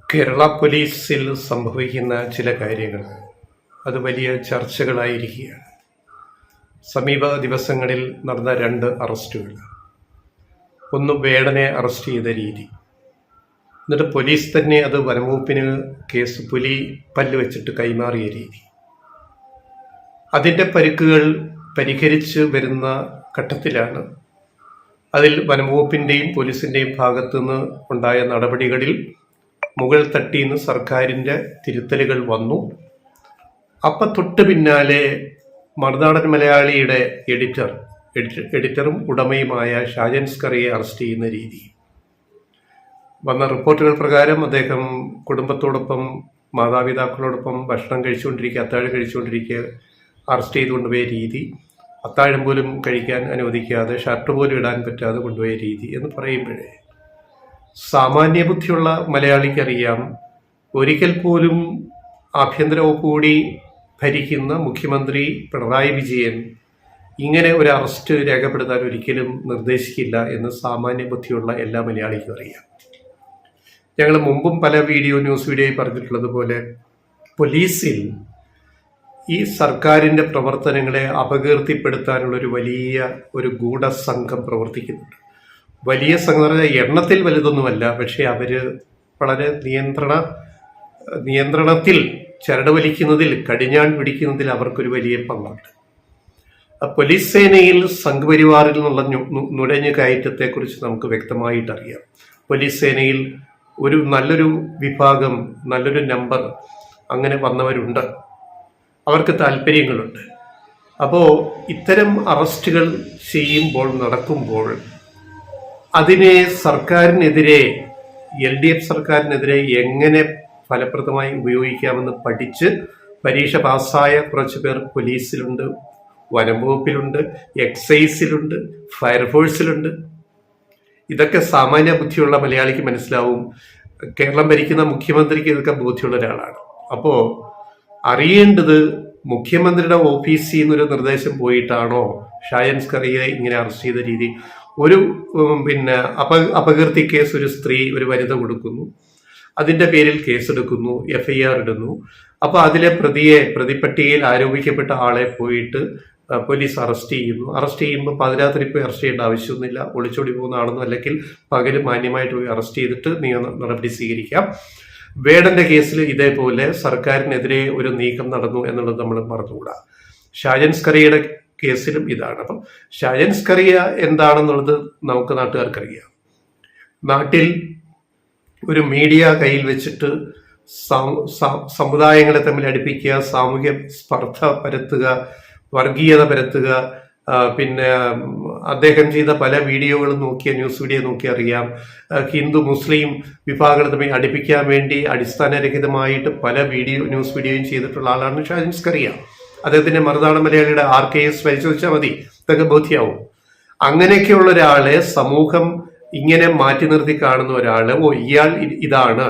കേരള പോലീസിൽ സംഭവിക്കുന്ന ചില കാര്യങ്ങൾ അത് വലിയ ചർച്ചകളായിരിക്കുകയാണ്. സമീപ ദിവസങ്ങളിൽ നടന്ന 2 അറസ്റ്റുകൾ. ഒന്ന് വേടനെ അറസ്റ്റ് ചെയ്ത രീതി, എന്നിട്ട് പോലീസ് തന്നെ അത് വനംവകുപ്പിന് കേസ് പുലി പല്ല് വെച്ചിട്ട് കൈമാറിയ രീതി. അതിൻ്റെ പരിക്കുകൾ പരിഹരിച്ച് വരുന്ന ഘട്ടത്തിലാണ് അതിൽ വനംവകുപ്പിൻ്റെയും പോലീസിൻ്റെയും ഭാഗത്തുനിന്ന് ഉണ്ടായ നടപടികളിൽ മുകൾ തട്ടിന്ന് സർക്കാരിൻ്റെ തിരുത്തലുകൾ വന്നു. അപ്പം തൊട്ട് പിന്നാലെ മറുനാടൻ മലയാളിയുടെ എഡിറ്ററും ഉടമയുമായ ഷാജൻ സ്കറിയെ അറസ്റ്റ് ചെയ്യുന്ന രീതി. വന്ന റിപ്പോർട്ടുകൾ പ്രകാരം അദ്ദേഹം കുടുംബത്തോടൊപ്പം മാതാപിതാക്കളോടൊപ്പം ഭക്ഷണം കഴിച്ചുകൊണ്ടിരിക്കുക, അത്താഴം കഴിച്ചുകൊണ്ടിരിക്കുക അറസ്റ്റ് ചെയ്ത് കൊണ്ടുപോയ രീതി, അത്താഴം പോലും കഴിക്കാൻ അനുവദിക്കാതെ ഷർട്ട് പോലും ഇടാൻ പറ്റാതെ കൊണ്ടുപോയ രീതി എന്ന് പറയുമ്പോഴേ സാമാന്യ ബുദ്ധിയുള്ള മലയാളിക്കറിയാം, ഒരിക്കൽ പോലും ആഭ്യന്തര വകുപ്പ് കൂടി ഭരിക്കുന്ന മുഖ്യമന്ത്രി പിണറായി വിജയൻ ഇങ്ങനെ ഒരു അറസ്റ്റ് രേഖപ്പെടുത്താൻ ഒരിക്കലും നിർദ്ദേശിക്കില്ല എന്ന് സാമാന്യ ബുദ്ധിയുള്ള എല്ലാ മലയാളിക്കും അറിയാം. ഞങ്ങൾ മുമ്പും പല ന്യൂസ് വീഡിയോയിൽ പറഞ്ഞിട്ടുള്ളതുപോലെ പോലീസിൽ ഈ സർക്കാരിൻ്റെ പ്രവർത്തനങ്ങളെ അപകീർത്തിപ്പെടുത്താനുള്ളൊരു വലിയ ഗൂഢസംഘം പ്രവർത്തിക്കുന്നുണ്ട്. വലിയ സംഘം എണ്ണത്തിൽ വലുതൊന്നുമല്ല, പക്ഷേ അവർ വളരെ നിയന്ത്രണത്തിൽ ചരട് വലിക്കുന്നതിൽ, കടിഞ്ഞാൺ പിടിക്കുന്നതിൽ അവർക്കൊരു വലിയ പങ്കുണ്ട്. പോലീസ് സേനയിൽ സംഘപരിവാറിൽ നിന്നുള്ള നുഴഞ്ഞു കയറ്റത്തെക്കുറിച്ച് നമുക്ക് വ്യക്തമായിട്ടറിയാം. പോലീസ് സേനയിൽ നല്ലൊരു വിഭാഗം, നല്ലൊരു നമ്പർ അങ്ങനെ വന്നവരുണ്ട്, അവർക്ക് താല്പര്യങ്ങളുണ്ട്. അപ്പോൾ ഇത്തരം അറസ്റ്റുകൾ നടക്കുമ്പോൾ അതിനെ സർക്കാരിനെതിരെ, LDF സർക്കാരിനെതിരെ എങ്ങനെ ഫലപ്രദമായി ഉപയോഗിക്കാമെന്ന് പഠിച്ച് പരീക്ഷ പാസ്സായ കുറച്ച് പേർ പോലീസിലുണ്ട്, വനം വകുപ്പിലുണ്ട്, എക്സൈസിലുണ്ട്, ഫയർഫോഴ്സിലുണ്ട്. ഇതൊക്കെ സാമാന്യ ബുദ്ധിയുള്ള മലയാളിക്ക് മനസ്സിലാവും. കേരളം ഭരിക്കുന്ന മുഖ്യമന്ത്രിക്ക് ഇതൊക്കെ ബോധ്യമുള്ള ഒരാളാണ്. അപ്പോൾ അറിയേണ്ടത്, മുഖ്യമന്ത്രിയുടെ ഓഫീസിൽ നിന്നൊരു നിർദ്ദേശം പോയിട്ടാണോ ഷാജൻ സ്കറിയെ ഇങ്ങനെ അറസ്റ്റ് ചെയ്ത രീതി? ഒരു അപകീർത്തി കേസ് ഒരു സ്ത്രീ, ഒരു വനിത കൊടുക്കുന്നു, അതിൻ്റെ പേരിൽ കേസെടുക്കുന്നു, FIR ഇടുന്നു. അപ്പോൾ അതിലെ പ്രതിപട്ടികയിൽ ആരോപിക്കപ്പെട്ട ആളെ പോയിട്ട് പോലീസ് അറസ്റ്റ് ചെയ്യുന്നു. അറസ്റ്റ് ചെയ്യുമ്പോൾ പാതിരാത്രി പോയി അറസ്റ്റ് ചെയ്യേണ്ട ആവശ്യമൊന്നുമില്ല. ഒളിച്ചോടി പോകുന്ന ആളൊന്നും, അല്ലെങ്കിൽ പകല് മാന്യമായിട്ട് പോയി അറസ്റ്റ് ചെയ്തിട്ട് നിയമ നടപടി സ്വീകരിക്കാം. വേടന്റെ കേസിൽ ഇതേപോലെ സർക്കാരിനെതിരെ ഒരു നീക്കം നടന്നു എന്നുള്ളത് നമ്മൾ മറന്നുകൂടാ. ഷാജൻ സ്കറിയയുടെ കേസിലും ഇതാണ്. അപ്പം ഷാജൻ സ്കറിയ എന്താണെന്നുള്ളത് നമുക്ക് നാട്ടുകാർക്കറിയാം. നാട്ടിൽ ഒരു മീഡിയ കയ്യിൽ വെച്ചിട്ട് സമുദായങ്ങളെ തമ്മിൽ അടുപ്പിക്കുക, സാമൂഹ്യ സ്പർദ്ധ പരത്തുക, വർഗീയത പരത്തുക. അദ്ദേഹം ചെയ്ത പല വീഡിയോകളും ന്യൂസ് വീഡിയോ നോക്കി അറിയാം. ഹിന്ദു മുസ്ലിം വിഭാഗങ്ങളെ തമ്മിൽ അടുപ്പിക്കാൻ വേണ്ടി അടിസ്ഥാനരഹിതമായിട്ട് പല ന്യൂസ് വീഡിയോയും ചെയ്തിട്ടുള്ള ആളാണ് ഷാജൻ സ്കറിയ. അദ്ദേഹത്തിന്റെ മറുനാടൻ മലയാളിയുടെ RKS പരിശോധിച്ചാൽ മതി, ഇതൊക്കെ ബോധ്യമാവും. അങ്ങനെയൊക്കെയുള്ള ഒരാളെ സമൂഹം ഇങ്ങനെ മാറ്റി നിർത്തി കാണുന്ന ഒരാള്, ഇയാൾ ഇതാണ്,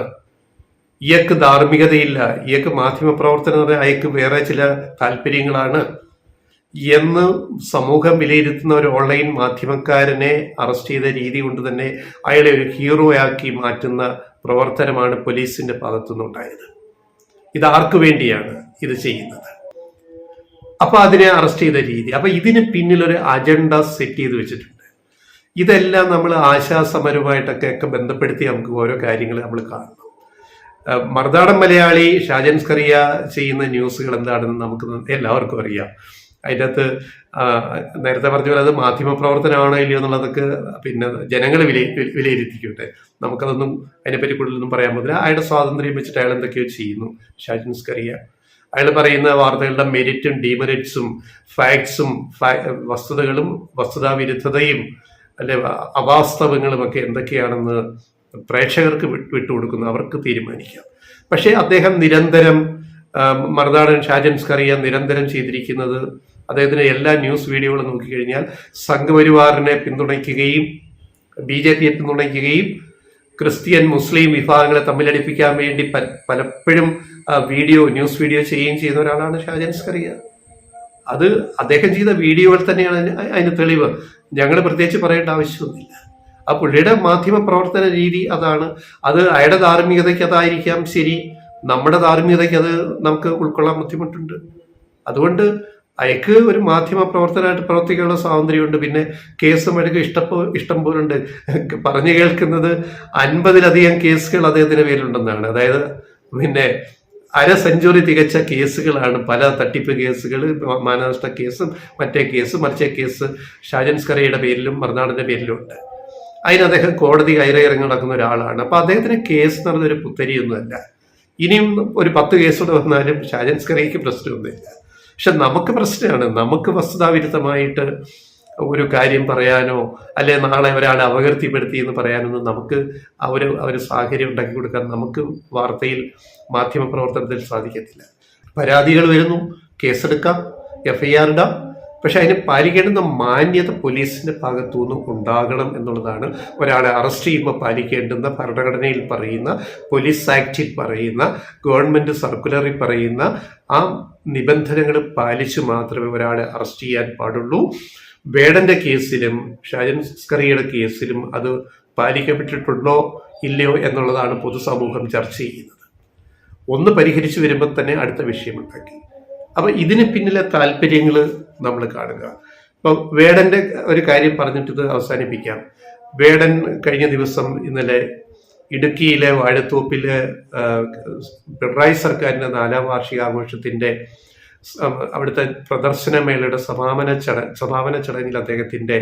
ഇയാൾക്ക് ധാർമ്മികതയില്ല, ഇയാൾക്ക് മാധ്യമപ്രവർത്തനം, അയാൾക്ക് വേറെ ചില താല്പര്യങ്ങളാണ് എന്ന് സമൂഹം വിലയിരുത്തുന്ന ഒരു ഓൺലൈൻ മാധ്യമക്കാരനെ അറസ്റ്റ് ചെയ്ത രീതി കൊണ്ട് തന്നെ അയാളെ ഒരു ഹീറോയാക്കി മാറ്റുന്ന പ്രവർത്തനമാണ് പോലീസിന്റെ ഭാഗത്തുനിന്നുണ്ടായത്. ഇത് ആർക്കു വേണ്ടിയാണ് ഇത് ചെയ്യുന്നത്? അപ്പൊ അതിനെ അറസ്റ്റ് ചെയ്ത രീതി, അപ്പൊ ഇതിന് പിന്നിലൊരു അജണ്ട സെറ്റ് ചെയ്ത് വെച്ചിട്ടുണ്ട്. ഇതെല്ലാം നമ്മൾ ആശാസമരവുമായിട്ടൊക്കെ ബന്ധപ്പെടുത്തി നമുക്ക് ഓരോ കാര്യങ്ങൾ നമ്മൾ കാണണം. മറുനാടൻ മലയാളി ഷാജൻ സ്കറിയ ചെയ്യുന്ന ന്യൂസുകൾ എന്താണെന്ന് നമുക്ക് എല്ലാവർക്കും അറിയാം. അതിൻ്റെ അകത്ത് നേരത്തെ പറഞ്ഞ പോലെ അത് മാധ്യമപ്രവർത്തനമാണോ ഇല്ലയോ എന്നുള്ളതൊക്കെ ജനങ്ങൾ വിലയിരുത്തിക്കട്ടെ. നമുക്കതൊന്നും അതിനെപ്പറ്റി കൂടുതലൊന്നും പറയാൻ പറ്റില്ല. അയാളുടെ സ്വാതന്ത്ര്യം വെച്ചിട്ട് അയാൾ എന്തൊക്കെയോ ചെയ്യുന്നു ഷാജൻ സ്കറിയ. അയാൾ പറയുന്ന വാർത്തകളുടെ മെരിറ്റും ഡീമെറിറ്റ്സും ഫാക്ട്സും വസ്തുതകളും വസ്തുതാവിരുദ്ധതയും അവാസ്തവങ്ങളും ഒക്കെ എന്തൊക്കെയാണെന്ന് പ്രേക്ഷകർക്ക് വിട്ടുകൊടുക്കുന്നു, അവർക്ക് തീരുമാനിക്കാം. പക്ഷേ അദ്ദേഹം നിരന്തരം, മറുനാടൻ ഷാജൻ സ്കറിയ നിരന്തരം ചെയ്തിരിക്കുന്നത്, അദ്ദേഹത്തിന്റെ എല്ലാ ന്യൂസ് വീഡിയോകളും നോക്കിക്കഴിഞ്ഞാൽ സംഘപരിവാറിനെ പിന്തുണയ്ക്കുകയും BJPയെ പിന്തുണയ്ക്കുകയും ക്രിസ്ത്യൻ മുസ്ലിം വിഭാഗങ്ങളെ തമ്മിലടിപ്പിക്കാൻ വേണ്ടി പലപ്പോഴും ന്യൂസ് വീഡിയോ ചെയ്യുകയും ചെയ്യുന്ന ഒരാളാണ് ഷാജൻ സ്കറിയ. അത് അദ്ദേഹം ചെയ്ത വീഡിയോകൾ തന്നെയാണ് അതിന് തെളിവ്. ഞങ്ങൾ പ്രത്യേകിച്ച് പറയേണ്ട ആവശ്യമൊന്നുമില്ല. ആ പുള്ളിയുടെ മാധ്യമ പ്രവർത്തന രീതി അതാണ്. അത് അയാളുടെ ധാർമ്മികതയ്ക്ക് അതായിരിക്കാം ശരി, നമ്മുടെ ധാർമ്മികതയ്ക്ക് അത് നമുക്ക് ഉൾക്കൊള്ളാൻ ബുദ്ധിമുട്ടുണ്ട്. അതുകൊണ്ട് അയക്ക് ഒരു മാധ്യമ പ്രവർത്തനമായിട്ട് പ്രവർത്തിക്കാനുള്ള സ്വാതന്ത്ര്യമുണ്ട്. പിന്നെ കേസും അയാൾക്ക് ഇഷ്ടം പോലുണ്ട്. പറഞ്ഞു കേൾക്കുന്നത് 50-ലധികം കേസുകൾ അദ്ദേഹത്തിന്റെ പേരിലുണ്ടെന്നാണ്. അതായത് പിന്നെ അര സെഞ്ചുറി തികച്ച കേസുകളാണ്. പല തട്ടിപ്പ് കേസുകൾ, മാനനഷ്ട കേസും മറ്റേ മറിച്ചേ കേസ് ഷാജൻ സ്കറിയയുടെ പേരിലും മറുനാടിന്റെ പേരിലും ഉണ്ട്. അതിന് അദ്ദേഹം കോടതി കയറിയിറങ്ങി നടക്കുന്ന ഒരാളാണ്. അപ്പൊ അദ്ദേഹത്തിന് കേസ് നടന്നൊരു പുത്തരിയൊന്നുമല്ല. ഇനിയും ഒരു 10 കേസുകൂടെ വന്നാലും ഷാജൻ സ്കറിയയ്ക്ക് പ്രശ്നമൊന്നുമില്ല. പക്ഷെ നമുക്ക് പ്രശ്നമാണ്. നമുക്ക് വസ്തുതാവിരുദ്ധമായിട്ട് ഒരു കാര്യം പറയാനോ അല്ലെ നാളെ ഒരാളെ അപകീർത്തിപ്പെടുത്തി എന്ന് പറയാനൊന്നും നമുക്ക് ഒരു സാഹചര്യം ഉണ്ടാക്കി കൊടുക്കാൻ നമുക്ക് വാർത്തയിൽ മാധ്യമ പ്രവർത്തനത്തിൽ സാധിക്കത്തില്ല. പരാതികൾ വരുന്നു, കേസെടുക്കാം, FIR ഇടാം. പക്ഷെ അതിന് പാലിക്കേണ്ടുന്ന മാന്യത പോലീസിന്റെ ഭാഗത്തുനിന്ന് ഉണ്ടാകണം എന്നുള്ളതാണ്. ഒരാളെ അറസ്റ്റ് ചെയ്യുമ്പോൾ പാലിക്കേണ്ടുന്ന ഭരണഘടനയിൽ പറയുന്ന, പോലീസ് ആക്ടിൽ പറയുന്ന, ഗവൺമെന്റ് സർക്കുലറിൽ പറയുന്ന ആ നിബന്ധനകൾ പാലിച്ചു മാത്രമേ ഒരാളെ അറസ്റ്റ് ചെയ്യാൻ പാടുള്ളൂ. വേടന്റെ കേസിലും ഷാജൻ സ്കറിയയുടെ കേസിലും അത് പാലിക്കപ്പെട്ടിട്ടുണ്ടോ ഇല്ലയോ എന്നുള്ളതാണ് പൊതുസമൂഹം ചർച്ച ചെയ്യുന്നത്. ഒന്ന് പരിഹരിച്ചു വരുമ്പോൾ തന്നെ അടുത്ത വിഷയമുണ്ടാക്കി. അപ്പൊ ഇതിന് പിന്നിലെ താല്പര്യങ്ങൾ നമ്മൾ കാണുക. ഇപ്പൊ വേടന്റെ ഒരു കാര്യം പറഞ്ഞിട്ട് ഇത് അവസാനിപ്പിക്കാം. വേടൻ കഴിഞ്ഞ ദിവസം ഇന്നലെ ഇടുക്കിയിലെ വാഴത്തോപ്പിലെ പിണറായി സർക്കാരിന്റെ 4ാം വാർഷികാഘോഷത്തിന്റെ അവിടുത്തെ പ്രദർശനമേളയുടെ സമാപന ചടങ്ങിൽ അദ്ദേഹത്തിന്റെ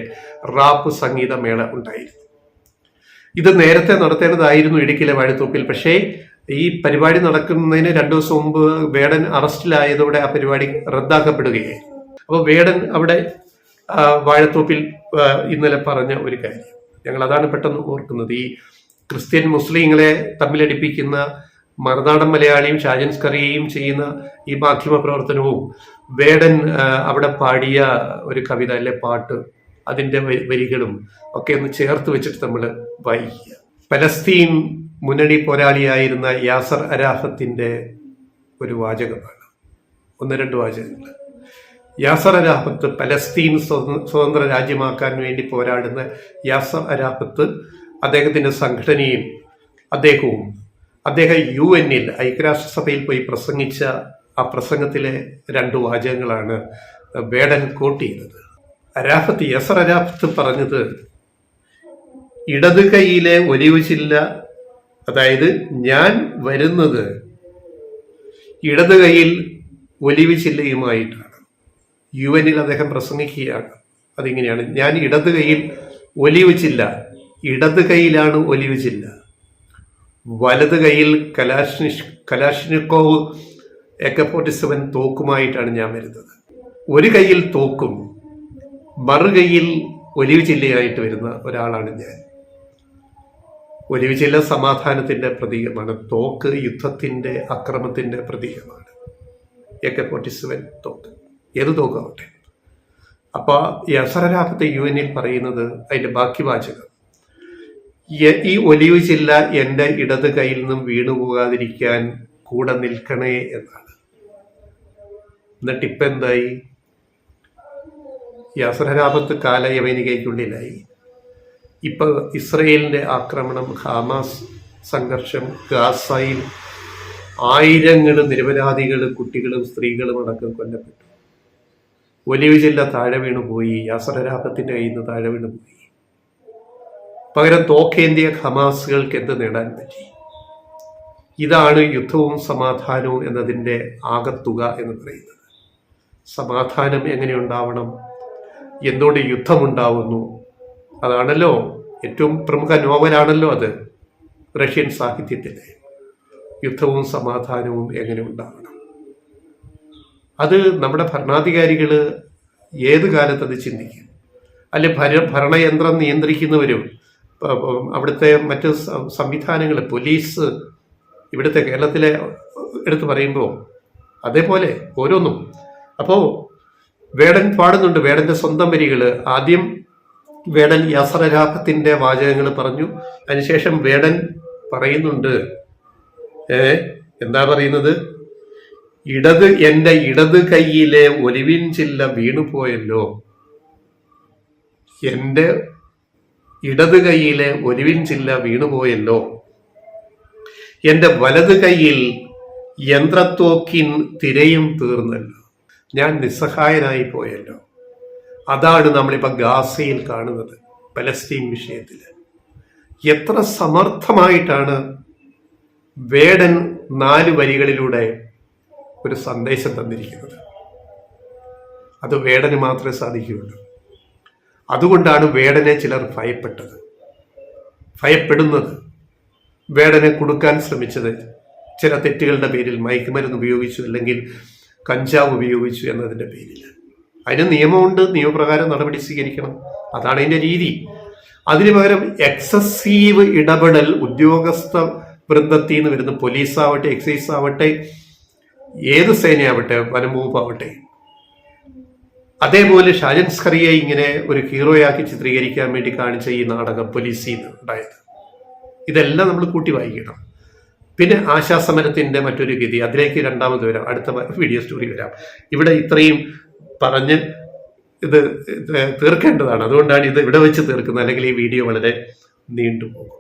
റാപ്പ് സംഗീതമേള ഉണ്ടായിരുന്നു. ഇത് നേരത്തെ നടത്തേണ്ടതായിരുന്നു ഇടുക്കിയിലെ വാഴത്തോപ്പിൽ. പക്ഷേ ഈ പരിപാടി നടക്കുന്നതിന് 2 ദിവസം മുമ്പ് വേടൻ അറസ്റ്റിലായതോടെ ആ പരിപാടി റദ്ദാക്കപ്പെടുകയായിരുന്നു. അപ്പോൾ വേടൻ അവിടെ വാഴത്തോപ്പിൽ ഇന്നലെ പറഞ്ഞ ഒരു കാര്യം ഞങ്ങൾ അതാണ് പെട്ടെന്ന് ഓർക്കുന്നത്. ഈ ക്രിസ്ത്യൻ മുസ്ലിങ്ങളെ തമ്മിലടിപ്പിക്കുന്ന മറുനാടൻ മലയാളിയും ഷാജൻ സ്കറിയയും ചെയ്യുന്ന ഈ മാധ്യമ പ്രവർത്തനവും വേടൻ അവിടെ പാടിയ ഒരു കവിത അല്ലെ പാട്ട്, അതിന്റെ വരികളും ഒക്കെ ഒന്ന് ചേർത്ത് വെച്ചിട്ട് നമ്മൾ വായിക്കുക. പലസ്തീൻ മുന്നണി പോരാളിയായിരുന്ന യാസർ അരാഫത്തിന്റെ ഒരു വാചകമാണ്, 1-2 വാചകങ്ങൾ. യാസർ അരാഫത്ത്, പലസ്തീൻ സ്വതന്ത്ര രാജ്യമാക്കാൻ വേണ്ടി പോരാടുന്ന യാസർ അരാഫത്ത്, അദ്ദേഹത്തിന്റെ സംഘടനയും അദ്ദേഹം UN ഐക്യരാഷ്ട്രസഭയിൽ പോയി പ്രസംഗിച്ച ആ പ്രസംഗത്തിലെ 2 വാചകങ്ങളാണ് വേടൻ കോട്ട് ചെയ്തത്. യാസർ അരാഫത്ത് പറഞ്ഞത്, ഇടത് കൈയിലെ ഒലിവ് ചില്ല, അതായത് ഞാൻ വരുന്നത് ഇടത് കൈയിൽ ഒലിവ് ചില്ലയുമായിട്ടാണ്. UN അദ്ദേഹം പ്രസംഗിക്കുകയാണ്. അതിങ്ങനെയാണ്, ഞാൻ ഇടത് കൈയിൽ ഒലിവ് ചില്ല, ഇടത് കൈയിലാണ് ഒലിവ് ചില്ല, വലത് കൈയിൽ കലാഷ്നിക്കോവ് AK-47 തോക്കുമായിട്ടാണ് ഞാൻ വരുന്നത്. ഒരു കൈയിൽ തോക്കും മറു കൈയിൽ ഒലിവ് ചില്ലയായിട്ട് വരുന്ന ഒരാളാണ് ഞാൻ. ഒലിവ് ചില്ല സമാധാനത്തിന്റെ പ്രതീകമാണ്, തോക്ക് യുദ്ധത്തിന്റെ അക്രമത്തിന്റെ പ്രതീകമാണ്. AK-47 തോക്ക്, ഏത് തോക്കാവട്ടെ. അപ്പൊ യാസർ അരാഫത്ത് UN പറയുന്നത് അതിന്റെ ബാക്കി വാചകം, ഈ ഒലിവ് ചില്ല എന്റെ ഇടത് കയ്യിൽ നിന്നും വീണുപോകാതിരിക്കാൻ കൂടെ നിൽക്കണേ എന്നാണ്. എന്നിട്ട് ഇപ്പൊ എന്തായി? യാസർ അരാഫത്ത് കാലയവനികയ്ക്കുള്ളിലായി. ഇപ്പൊ ഇസ്രയേലിന്റെ ആക്രമണം, ഹമാസ് സംഘർഷം, ഗാസയിൽ ആയിരങ്ങൾ നിരപരാധികൾ, കുട്ടികളും സ്ത്രീകളും അടക്കം കൊല്ലപ്പെട്ടു. ഒലിവ് ചില്ല താഴെ വീണുപോയി, യാസർ അരാഫത്തിന്റെ കയ്യിൽ നിന്ന് താഴെ വീണുപോയി. പകരം തോക്കേന്തിയ ഹമാസുകൾക്ക് എന്ത് നേടാൻ പറ്റി? ഇതാണ് യുദ്ധവും സമാധാനവും എന്നതിൻ്റെ ആകത്തുക എന്ന് പറയുന്നത്. സമാധാനം എങ്ങനെ ഉണ്ടാവണം, എന്തുകൊണ്ട് യുദ്ധമുണ്ടാവുന്നു, അതാണല്ലോ ഏറ്റവും പ്രമുഖ നോവലാണല്ലോ അത് റഷ്യൻ സാഹിത്യത്തിലെ. യുദ്ധവും സമാധാനവും എങ്ങനെ ഉണ്ടാവണം, അത് നമ്മുടെ ഭരണാധികാരികൾ ഏത് കാലത്ത് അത് ചിന്തിക്കും. അല്ലെ ഭരണയന്ത്രം നിയന്ത്രിക്കുന്നവരും അവിടുത്തെ മറ്റ് സംവിധാനങ്ങൾ, പോലീസ്, ഇവിടുത്തെ കേരളത്തിലെ എടുത്ത് പറയുമ്പോൾ അതേപോലെ ഓരോന്നും. അപ്പോൾ വേടൻ പാടുന്നുണ്ട് വേടന്റെ സ്വന്തം വരികൾ. ആദ്യം വേടൻ യാസർ അരാഫത്തിന്റെ വാചകങ്ങൾ പറഞ്ഞു, അതിനുശേഷം വേടൻ പറയുന്നുണ്ട്, എന്താ പറയുന്നത്? എന്റെ ഇടത് കൈയിലെ ഒലിവിൻ ചില്ല വീണുപോയല്ലോ, എന്റെ ഇടത് കൈയിലെ ഒലിവിൻ ചില്ല വീണുപോയല്ലോ, എൻ്റെ വലത് കൈയിൽ യന്ത്രത്തോക്കിൻ തിരയും തീർന്നല്ലോ, ഞാൻ നിസ്സഹായനായി പോയല്ലോ. അതാണ് നമ്മളിപ്പോൾ ഗാസയിൽ കാണുന്നത്. പലസ്തീൻ വിഷയത്തിൽ എത്ര സമർത്ഥമായിട്ടാണ് വേടൻ 4 വരികളിലൂടെ ഒരു സന്ദേശം തന്നിരിക്കുന്നത്. അത് വേടന് മാത്രമേ സാധിക്കുകയുള്ളൂ. അതുകൊണ്ടാണ് വേടനെ ചിലർ ഭയപ്പെടുന്നത്, വേടനെ കൊടുക്കാൻ ശ്രമിച്ചത്. ചില തെറ്റുകളുടെ പേരിൽ മയക്കുമരുന്ന് ഉപയോഗിച്ചു, അല്ലെങ്കിൽ കഞ്ചാവ് ഉപയോഗിച്ചു എന്നതിൻ്റെ പേരിൽ. അതിന് നിയമമുണ്ട്, നിയമപ്രകാരം നടപടി സ്വീകരിക്കണം. അതാണ് അതിൻ്റെ രീതി. അതിനു പകരം എക്സസീവ് ഇടപെടൽ ഉദ്യോഗസ്ഥ വൃന്ദത്തിൽ നിന്ന് വരുന്ന പോലീസാവട്ടെ, എക്സൈസ് ആവട്ടെ, ഏത് സേനയാവട്ടെ, വനം വകുപ്പാവട്ടെ, അതേപോലെ ഷാജൻ സ്കറിയെ ഇങ്ങനെ ഒരു ഹീറോയാക്കി ചിത്രീകരിക്കാൻ വേണ്ടി കാണിച്ച ഈ നാടകം പോലീസിൽ നിന്ന് ഉണ്ടായത്, ഇതെല്ലാം നമ്മൾ കൂട്ടി വായിക്കണം. പിന്നെ ആശാസമരത്തിന്റെ മറ്റൊരു ഗതി, അതിലേക്ക് രണ്ടാമത് വരാം, അടുത്ത വീഡിയോ സ്റ്റോറി വരാം. ഇവിടെ ഇത്രയും പറഞ്ഞ് ഇത് തീർക്കേണ്ടതാണ്. അതുകൊണ്ടാണ് ഇത് ഇവിടെ വെച്ച് തീർക്കുന്നത്, അല്ലെങ്കിൽ ഈ വീഡിയോ വളരെ നീണ്ടുപോകും.